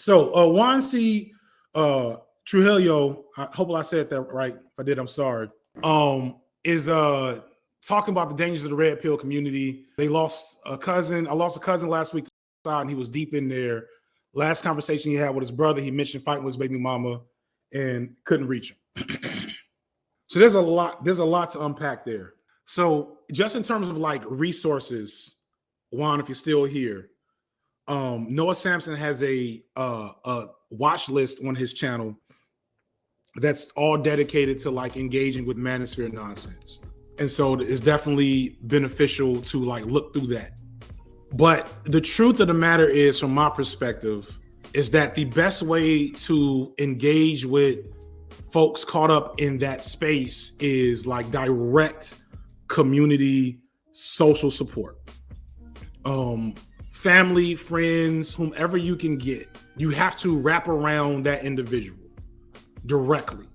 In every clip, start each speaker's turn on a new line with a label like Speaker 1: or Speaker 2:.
Speaker 1: So Juan C. Trujillo, I hope I said that right. If I did, I'm sorry. Is talking about the dangers of the red pill community. They lost a cousin. I lost a cousin last week, and he was deep in there. Last conversation he had with his brother, he mentioned fighting with his baby mama and couldn't reach him. So there's a lot to unpack there. So just in terms of like resources, Juan, if you're still here, Noah Sampson has a watch list on his channel that's all dedicated to like engaging with Manosphere nonsense. And so it's definitely beneficial to like look through that. But the truth of the matter is, from my perspective, is that the best way to engage with folks caught up in that space is like direct community social support. Family, friends, whomever you can get, you have to wrap around that individual directly.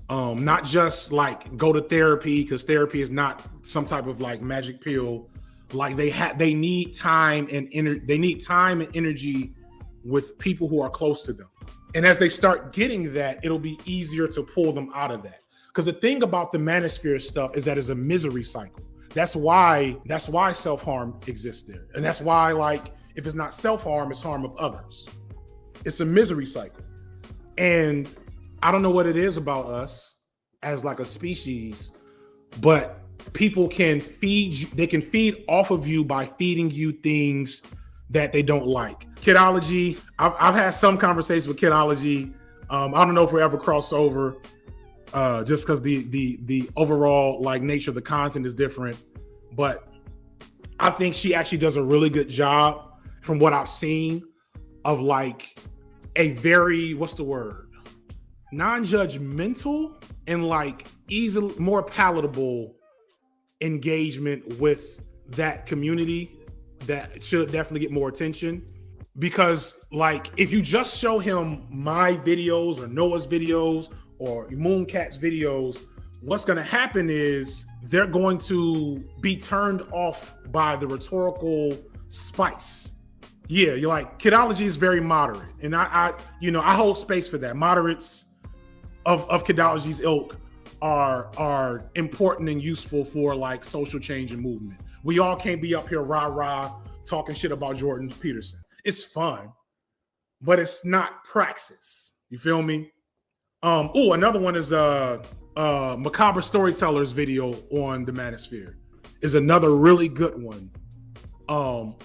Speaker 1: Not just like go to therapy, because therapy is not some type of like magic pill. Like they need time and energy with people who are close to them. And as they start getting that, it'll be easier to pull them out of that. Because the thing about the Manosphere stuff is that it's a misery cycle. That's why self-harm exists there. And that's why, like, if it's not self-harm, it's harm of others. It's a misery cycle. And I don't know what it is about us as like a species, but people can feed you, they can feed off of you by feeding you things that they don't like. Kidology, I've had some conversations with Kidology. I don't know if we ever cross over, just because the overall like nature of the content is different. But I think she actually does a really good job, from what I've seen, of like a very, what's the word? Non-judgmental and like easily more palatable engagement with that community that should definitely get more attention. Because like if you just show him my videos or Noah's videos or Mooncat's videos, what's going to happen is they're going to be turned off by the rhetorical spice. Yeah, you're like, Kidology is very moderate, and I hold space for that. Moderates of Kidology's ilk are important and useful for like social change and movement. We all can't be up here rah talking shit about Jordan Peterson. It's fun, but it's not praxis. You feel me? Another one is Macabre Storyteller's video on the Manosphere is another really good one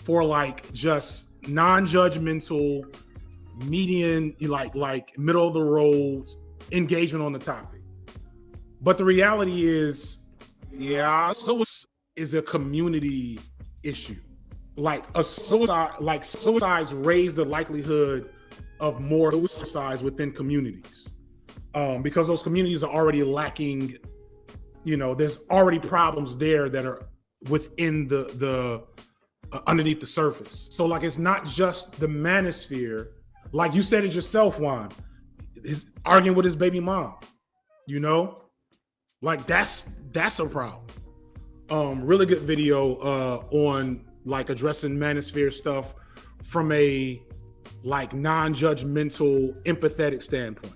Speaker 1: for like just non-judgmental, median, like middle of the road engagement on the topic. But the reality is, so is a community issue. Like suicides raise the likelihood of more suicides within communities. Because those communities are already lacking, there's already problems there that are within the underneath the surface. So like, it's not just the Manosphere. Like you said it yourself, Juan, he's arguing with his baby mom, like that's a problem. Really good video on like addressing Manosphere stuff from a like non-judgmental, empathetic standpoint.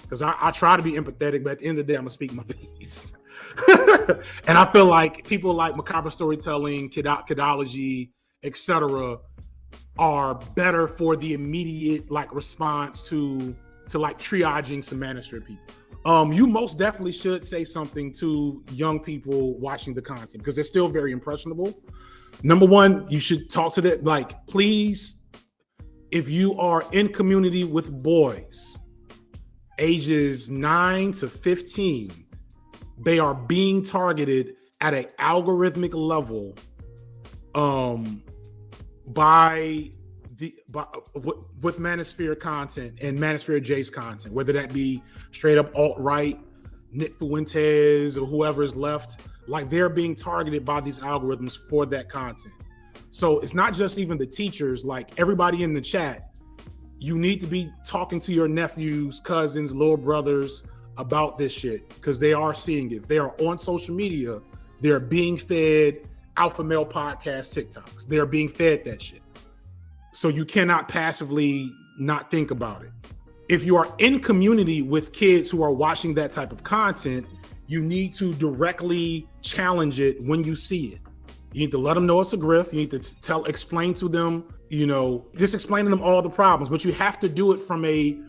Speaker 1: Because I try to be empathetic, but at the end of the day, I'm gonna speak my piece. And I feel like people like Macabre Storytelling, Kidology, etc., are better for the immediate like response to like triaging some Manosphere people. You most definitely should say something to young people watching the content because they're still very impressionable. Number one, you should talk to them. Like, please, if you are in community with boys ages 9 to 15, they are being targeted at an algorithmic level with Manosphere content and Manosphere Jace content, whether that be straight up alt-right, Nick Fuentes, or whoever is left. Like, they're being targeted by these algorithms for that content. So it's not just even the teachers, like everybody in the chat. You need to be talking to your nephews, cousins, little brothers about this shit because they are seeing it. They are on social media. They're being fed alpha male podcast TikToks. They're being fed that shit. So you cannot passively not think about it. If you are in community with kids who are watching that type of content, you need to directly challenge it when you see it. You need to let them know it's a grift. You need to explain to them, just explain to them all the problems, but you have to do it from a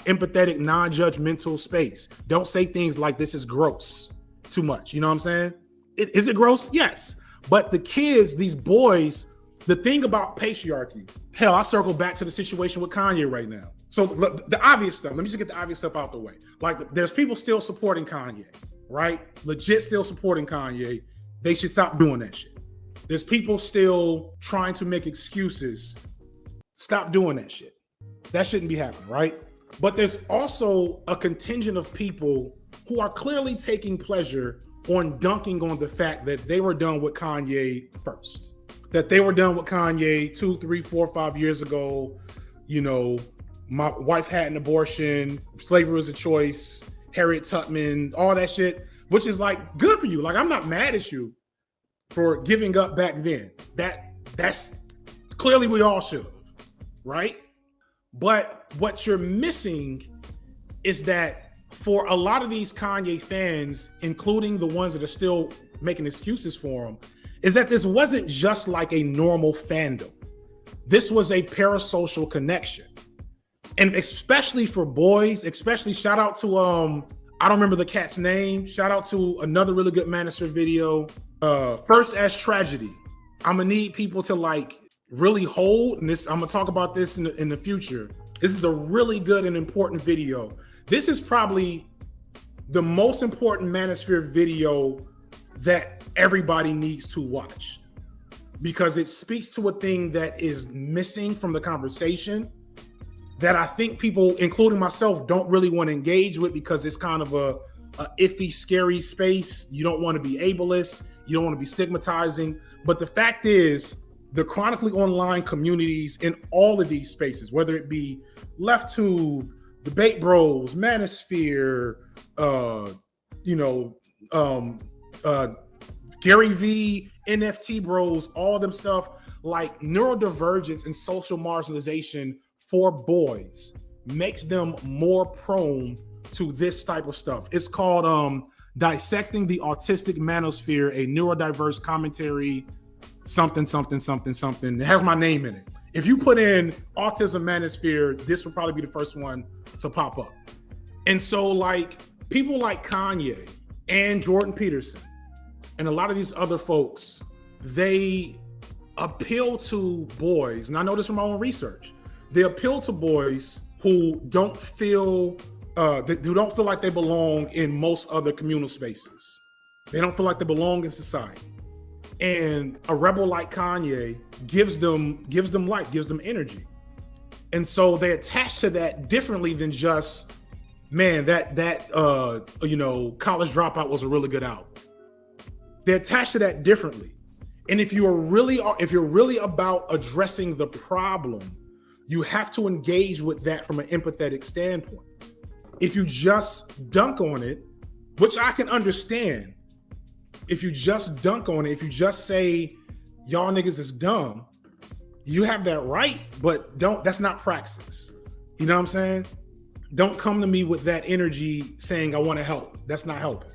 Speaker 1: empathetic, non-judgmental space. Don't say things like this is gross too much. You know what I'm saying? Is it gross? Yes. But the kids, these boys, the thing about patriarchy, hell, I circle back to the situation with Kanye right now. So the obvious stuff, let me just get the obvious stuff out the way. Like there's people still supporting Kanye, right? Legit still supporting Kanye. They should stop doing that shit. There's people still trying to make excuses. Stop doing that shit. That shouldn't be happening, right? But there's also a contingent of people who are clearly taking pleasure on dunking on the fact that they were done with Kanye first. That they were done with Kanye 2, 3, 4, 5 years ago. My wife had an abortion, slavery was a choice, Harriet Tubman, all that shit, which is like good for you. Like, I'm not mad at you for giving up back then. That's clearly we all should have, right? But what you're missing is that for a lot of these Kanye fans, including the ones that are still making excuses for him, is that this wasn't just like a normal fandom. This was a parasocial connection. And especially for boys, especially shout out to, I don't remember the cat's name. Shout out to another really good Manosphere video, First as Tragedy. I'm gonna need people to like really hold, and this, I'm gonna talk about this in the future. This is a really good and important video. This is probably the most important Manosphere video that everybody needs to watch because it speaks to a thing that is missing from the conversation that I think people, including myself, don't really want to engage with because it's kind of a iffy, scary space. You don't want to be ableist. You don't want to be stigmatizing. But the fact is, the chronically online communities in all of these spaces, whether it be LeftTube, Debate Bros, Manosphere, Gary V, NFT Bros, all them stuff, like neurodivergence and social marginalization for boys makes them more prone to this type of stuff. It's called Dissecting the Autistic Manosphere, a neurodiverse commentary, something. It has my name in it. If you put in Autism Manosphere, this will probably be the first one to pop up. And so like people like Kanye and Jordan Peterson and a lot of these other folks, they appeal to boys, and I know this from my own research. They appeal to boys who don't feel like they belong in most other communal spaces. They don't feel like they belong in society. And a rebel like Kanye gives them life, gives them energy. And so they attach to that differently than just, man, that College Dropout was a really good album. They attach to that differently. And if you're really about addressing the problem, you have to engage with that from an empathetic standpoint. If you just dunk on it, which I can understand, if you just dunk on it, if you just say, y'all niggas is dumb, you have that right, but that's not praxis. You know what I'm saying? Don't come to me with that energy saying I want to help. That's not helping,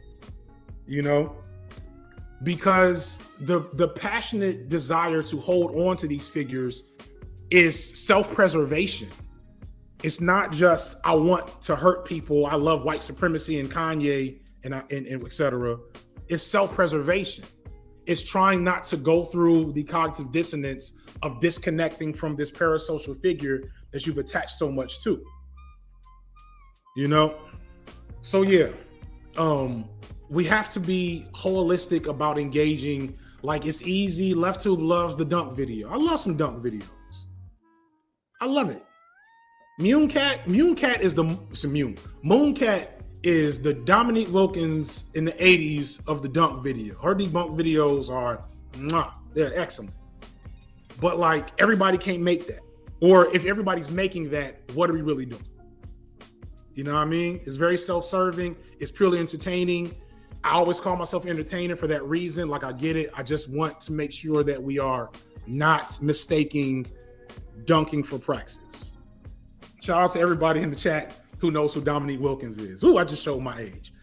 Speaker 1: because the passionate desire to hold on to these figures is self-preservation. It's not just, I want to hurt people. I love white supremacy and Kanye and et cetera. It's self-preservation. It's trying not to go through the cognitive dissonance of disconnecting from this parasocial figure that you've attached so much to. So yeah, we have to be holistic about engaging. Like, it's easy. LeftTube loves the dunk video. I love some dunk videos. I love it. Mooncat is the Dominique Wilkins in the 80s of the dunk video. Her debunk videos are, they're excellent. But like, everybody can't make that. Or if everybody's making that, what are we really doing? You know what I mean? It's very self-serving. It's purely entertaining. I always call myself entertainer for that reason. Like, I get it. I just want to make sure that we are not mistaking dunking for praxis. Shout out to everybody in the chat who knows who Dominique Wilkins is. Ooh, I just showed my age.